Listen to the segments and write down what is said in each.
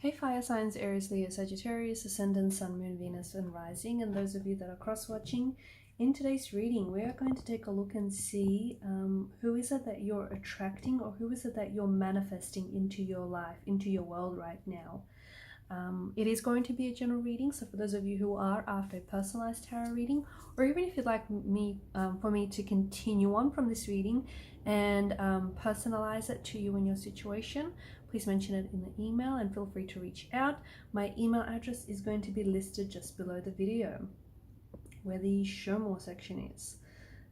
Hey fire signs, Aries, Leo, Sagittarius, Ascendant, Sun, Moon, Venus and Rising, and those of you that are cross-watching. In today's reading, we are going to take a look and see who is it that you're attracting, or who is it that you're manifesting into your life, into your world right now. It is going to be a general reading, so for those of you who are after a personalized tarot reading, or even if you'd like me for me to continue on from this reading and personalize it to you and your situation, please mention it in the email and feel free to reach out. My email address is going to be listed just below the video where the show more section is.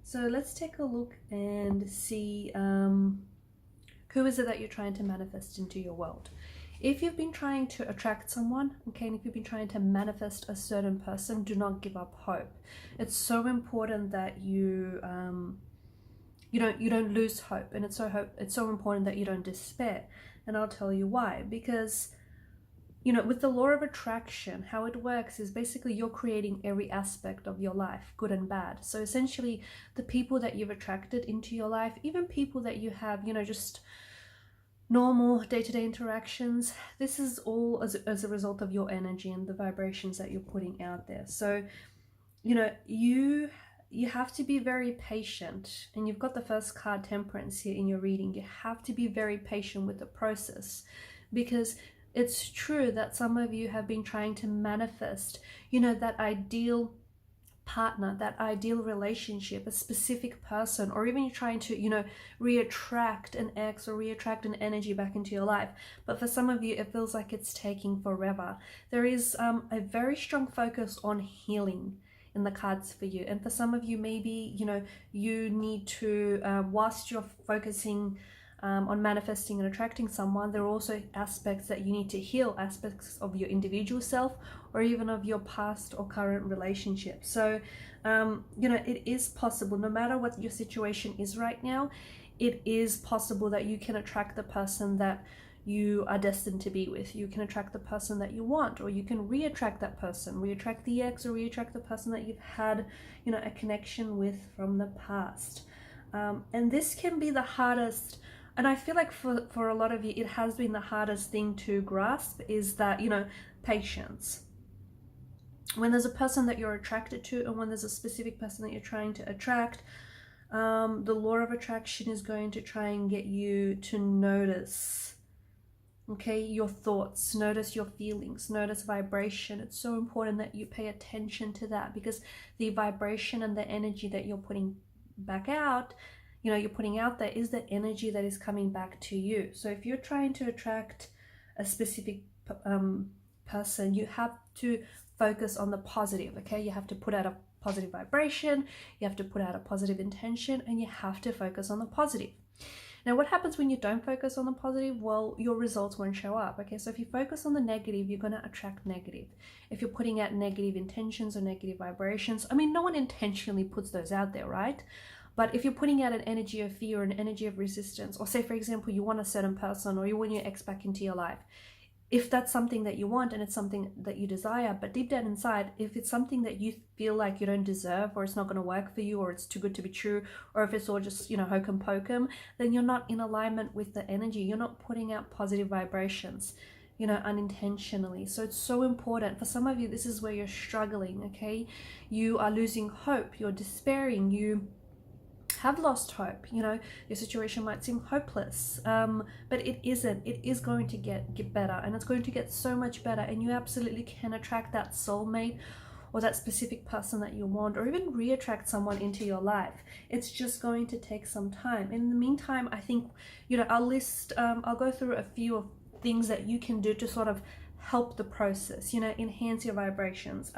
So let's take a look and see who is it that you're trying to manifest into your world. If you've been trying to attract someone, okay, and if you've been trying to manifest a certain person, do not give up hope. It's so important that you don't lose hope, and it's so important that you don't despair. And I'll tell you why. Because with the law of attraction, how it works is basically you're creating every aspect of your life, good and bad. So essentially, the people that you've attracted into your life, even people that you have, just normal day-to-day interactions, this is all as a result of your energy and the vibrations that you're putting out there. So you have to be very patient, and you've got the first card, Temperance, here in your reading. You have to be very patient with the process, because it's true that some of you have been trying to manifest that ideal partner, that ideal relationship, a specific person, or even you're trying to re-attract an ex or re-attract an energy back into your life. But for some of you, it feels like it's taking forever. There is a very strong focus on healing in the cards for you, and for some of you, maybe you need to whilst you're focusing on manifesting and attracting someone, there are also aspects that you need to heal, aspects of your individual self or even of your past or current relationship. So it is possible, no matter what your situation is right now, it is possible that you can attract the person that you are destined to be with. You can attract the person that you want, or you can re-attract that person, re-attract the ex, or re-attract the person that you've had a connection with from the past. And this can be the hardest, and I feel like for a lot of you it has been the hardest thing to grasp, is that patience. When there's a person that you're attracted to, and when there's a specific person that you're trying to attract, the law of attraction is going to try and get you to notice your thoughts, notice your feelings, notice vibration. It's so important that you pay attention to that, because the vibration and the energy that you're putting back out, you're putting out there, is the energy that is coming back to you. So if you're trying to attract a specific person, you have to focus on the positive, okay? You have to put out a positive vibration, you have to put out a positive intention, and you have to focus on the positive. Now, what happens when you don't focus on the positive? Well, your results won't show up, okay? So if you focus on the negative, you're going to attract negative. If you're putting out negative intentions or negative vibrations, no one intentionally puts those out there, right? But if you're putting out an energy of fear, an energy of resistance, or say, for example, you want a certain person, or you want your ex back into your life, if that's something that you want and it's something that you desire, but deep down inside, if it's something that you feel like you don't deserve, or it's not going to work for you, or it's too good to be true, or if it's all just hokum pokum, then you're not in alignment with the energy. You're not putting out positive vibrations unintentionally. So it's so important. For some of you, this is where you're struggling, okay? You are losing hope, you're despairing, you have lost hope, your situation might seem hopeless, but it isn't. It is going to get better, and it's going to get so much better, and you absolutely can attract that soulmate or that specific person that you want, or even re-attract someone into your life. It's just going to take some time. In the meantime, I think I'll go through a few of things that you can do to sort of help the process, enhance your vibrations.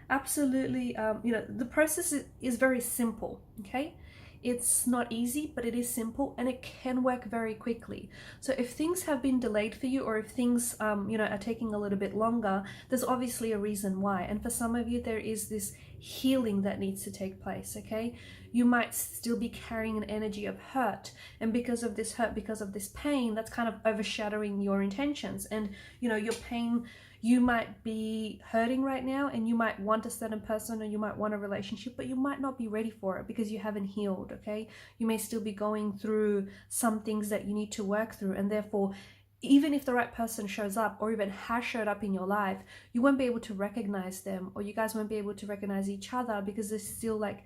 Absolutely, the process is very simple, okay? It's not easy, but it is simple, and it can work very quickly. So if things have been delayed for you, or if things are taking a little bit longer, there's obviously a reason why. And for some of you, there is this healing that needs to take place, okay? You might still be carrying an energy of hurt, and because of this hurt, because of this pain, that's kind of overshadowing your intentions. And your pain, you might be hurting right now, and you might want a certain person, or you might want a relationship, but you might not be ready for it because you haven't healed, okay? You may still be going through some things that you need to work through, and therefore even if the right person shows up or even has showed up in your life, you won't be able to recognize them, or you guys won't be able to recognize each other, because there's still like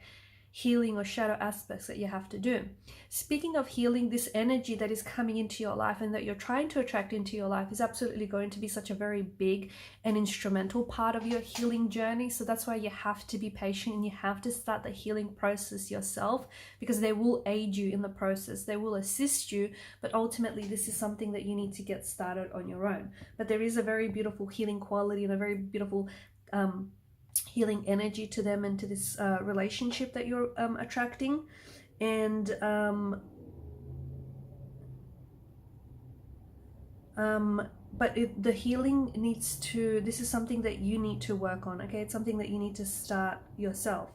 healing or shadow aspects that you have to do. Speaking of healing, this energy that is coming into your life and that you're trying to attract into your life is absolutely going to be such a very big and instrumental part of your healing journey. So that's why you have to be patient and you have to start the healing process yourself, because they will aid you in the process. They will assist you, but ultimately this is something that you need to get started on your own. But there is a very beautiful healing quality and a very beautiful healing energy to them and to this relationship that you're attracting. And but the healing needs to, this is something that you need to work on, okay? It's something that you need to start yourself.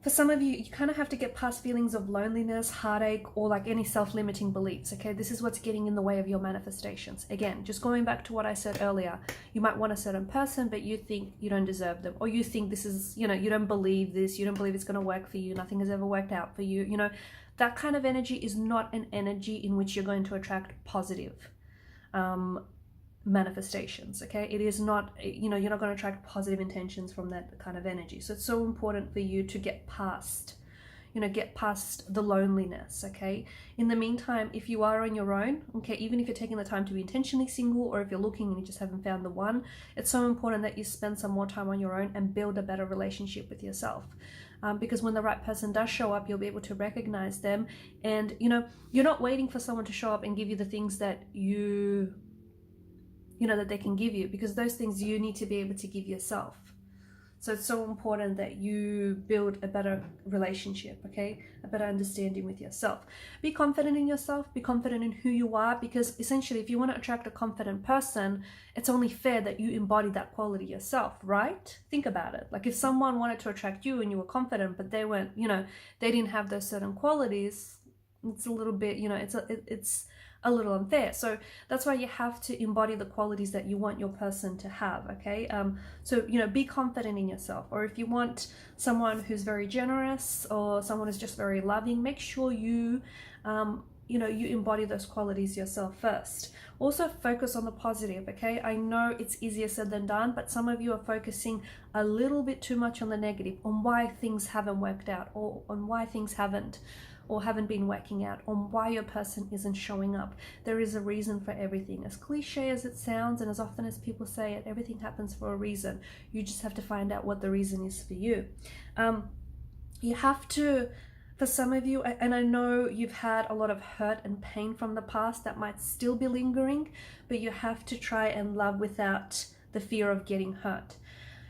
For some of you, you kind of have to get past feelings of loneliness, heartache, or like any self-limiting beliefs, okay? This is what's getting in the way of your manifestations. Again, just going back to what I said earlier, you might want a certain person, but you think you don't deserve them, or you think this is, you know, you don't believe this, you don't believe it's going to work for you, nothing has ever worked out for you, you know. That kind of energy is not an energy in which you're going to attract positive manifestations, okay? It is not, you know, you're not going to attract positive intentions from that kind of energy. So it's so important for you to get past, you know, get past the loneliness, okay? In the meantime, if you are on your own, okay, even if you're taking the time to be intentionally single, or if you're looking and you just haven't found the one, it's so important that you spend some more time on your own and build a better relationship with yourself. Because when the right person does show up, you'll be able to recognize them. And, you know, you're not waiting for someone to show up and give you the things that you know, that they can give you, because those things you need to be able to give yourself. So it's so important that you build a better relationship, okay? A better understanding with yourself. Be confident in yourself, be confident in who you are, because essentially if you want to attract a confident person, it's only fair that you embody that quality yourself, right? Think about it. Like if someone wanted to attract you and you were confident, but they weren't, you know, they didn't have those certain qualities, it's a little bit, you know, it's a little unfair. So that's why you have to embody the qualities that you want your person to have, okay? So, you know, be confident in yourself. Or if you want someone who's very generous or someone who's just very loving, make sure you, you know, you embody those qualities yourself first. Also focus on the positive, okay? I know it's easier said than done, but some of you are focusing a little bit too much on the negative, on why things haven't worked out, or on why things haven't been working out, on why your person isn't showing up. There is a reason for everything. As cliche as it sounds, and as often as people say it, everything happens for a reason. You just have to find out what the reason is for you. You have to, for some of you, and I know you've had a lot of hurt and pain from the past that might still be lingering, but you have to try and love without the fear of getting hurt.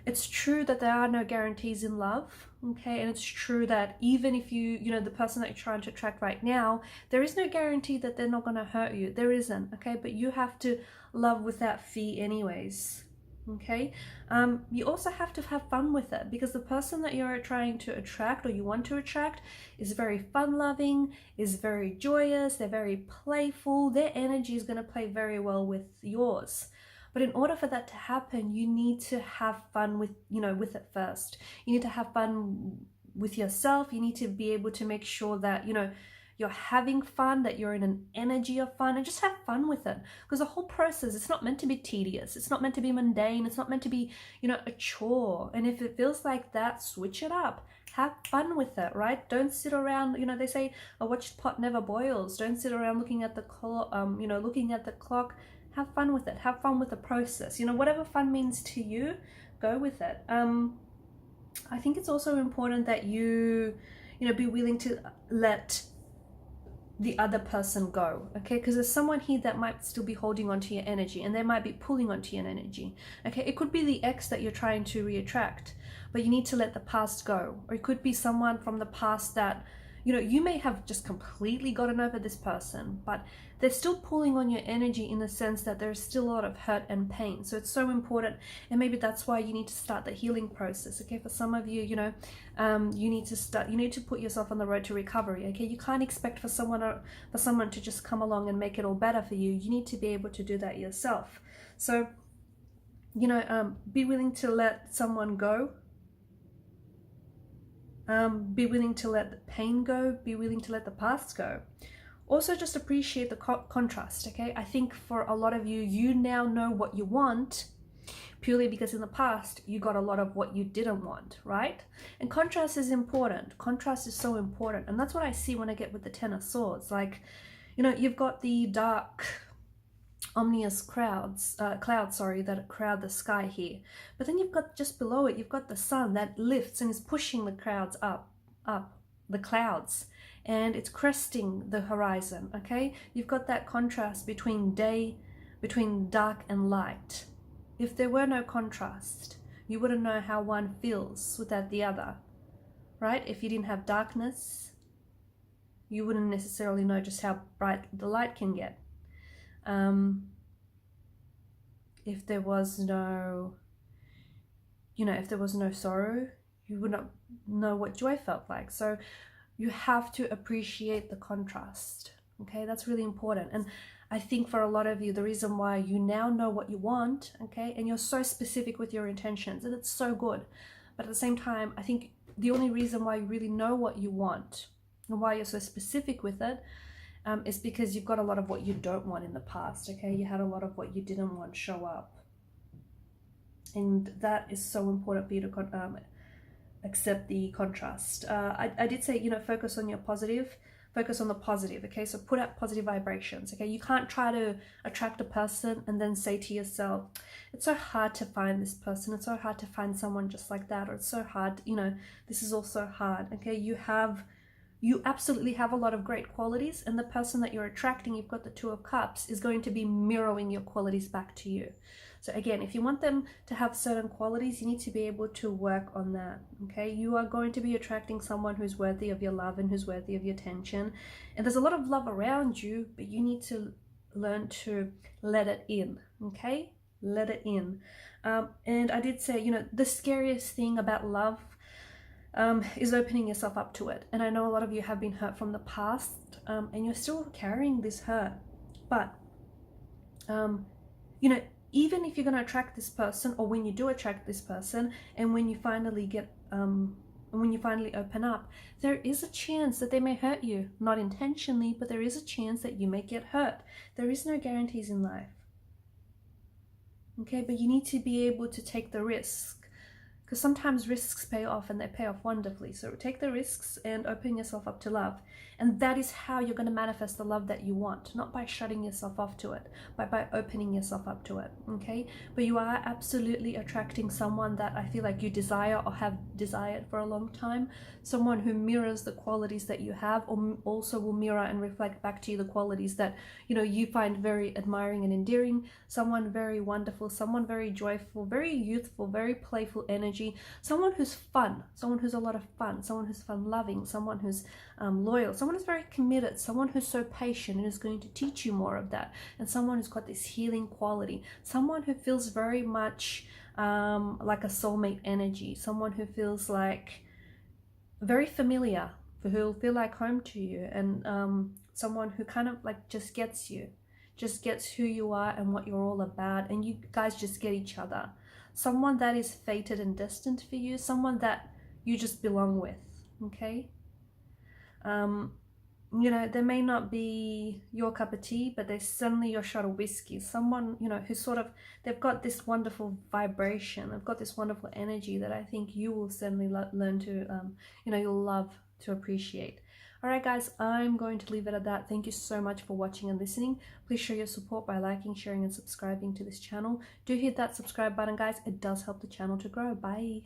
It's true that there are no guarantees in love, okay? And it's true that even if you know, the person that you're trying to attract right now, there is no guarantee that they're not going to hurt you. There isn't, okay? But you have to love without fear anyways, okay? You also have to have fun with it, because the person that you're trying to attract, or you want to attract, is very fun-loving, is very joyous, they're very playful. Their energy is going to play very well with yours. But in order for that to happen, you need to have fun with, you know, with it first. You need to have fun with yourself. You need to be able to make sure that, you know, you're having fun, that you're in an energy of fun, and just have fun with it. Because the whole process, it's not meant to be tedious. It's not meant to be mundane. It's not meant to be, you know, a chore. And if it feels like that, switch it up. Have fun with it, right? Don't sit around, you know, they say a watched pot never boils. Don't sit around looking at the clock, you know, looking at the clock. Have fun with it. Have fun with the process. You know, whatever fun means to you, go with it. I think it's also important that you know, be willing to let the other person go, okay? Because there's someone here that might still be holding on to your energy, and they might be pulling onto your energy, okay? It could be the ex that you're trying to reattract, but you need to let the past go. Or it could be someone from the past that, you know, you may have just completely gotten over this person, but they're still pulling on your energy in the sense that there's still a lot of hurt and pain. So it's so important, and maybe that's why you need to start the healing process, okay? For some of you, you know, you need to put yourself on the road to recovery, okay? You can't expect for someone to just come along and make it all better for you. You need to be able to do that yourself. So, you know, be willing to let someone go. Be willing to let the pain go. Be willing to let the past go. Also, just appreciate the contrast, okay? I think for a lot of you, you now know what you want purely because in the past, you got a lot of what you didn't want, right? And contrast is important. Contrast is so important. And that's what I see when I get with the Ten of Swords. Like, you know, you've got the dark, ominous clouds that crowd the sky here. But then you've got just below it, you've got the sun that lifts and is pushing the clouds up, the clouds. And it's cresting the horizon, okay? You've got that contrast between dark and light. If there were no contrast, you wouldn't know how one feels without the other, right? If you didn't have darkness, you wouldn't necessarily know just how bright the light can get. If there was no, if there was no sorrow, you would not know what joy felt like. So you have to appreciate the contrast, okay? That's really important. And I think for a lot of you, the reason why you now know what you want, okay, and you're so specific with your intentions, and it's so good. But at the same time, I think the only reason why you really know what you want and why you're so specific with it is because you've got a lot of what you don't want in the past, okay? You had a lot of what you didn't want show up. And that is so important for you to accept the contrast. I did say, focus on your positive, focus on the positive, okay? So put out positive vibrations, okay? You can't try to attract a person and then say to yourself, it's so hard to find this person, it's so hard to find someone just like that, or it's so hard, this is also hard, okay? You absolutely have a lot of great qualities, and the person that you're attracting, you've got the Two of Cups, is going to be mirroring your qualities back to you. So again, if you want them to have certain qualities, you need to be able to work on that, okay? You are going to be attracting someone who's worthy of your love and who's worthy of your attention. And there's a lot of love around you, but you need to learn to let it in, okay? Let it in. And I did say, the scariest thing about love is opening yourself up to it. And I know a lot of you have been hurt from the past, and you're still carrying this hurt. But, even if you're going to attract this person, or when you do attract this person, and when you finally open up, there is a chance that they may hurt you. Not intentionally, but there is a chance that you may get hurt. There is no guarantees in life. Okay, but you need to be able to take the risk. Because sometimes risks pay off, and they pay off wonderfully. So take the risks and open yourself up to love. And that is how you're going to manifest the love that you want. Not by shutting yourself off to it, but by opening yourself up to it, okay? But you are absolutely attracting someone that I feel like you desire or have desired for a long time. Someone who mirrors the qualities that you have, or also will mirror and reflect back to you the qualities that, you find very admiring and endearing. Someone very wonderful, someone very joyful, very youthful, very playful energy. Someone who's fun, someone who's a lot of fun, someone who's fun-loving, someone who's loyal, someone who's very committed, someone who's so patient and is going to teach you more of that, and someone who's got this healing quality, someone who feels very much like a soulmate energy, someone who feels like very familiar, who'll feel like home to you, and someone who kind of like just gets you, just gets who you are and what you're all about, and you guys just get each other. Someone that is fated and destined for you, someone that you just belong with, okay? They may not be your cup of tea, but they're certainly your shot of whiskey. Someone, who's sort of, they've got this wonderful vibration, they've got this wonderful energy that I think you will certainly learn to, you'll love to appreciate. All right, guys, I'm going to leave it at that. Thank you so much for watching and listening. Please show your support by liking, sharing, and subscribing to this channel. Do hit that subscribe button, guys. It does help the channel to grow. Bye.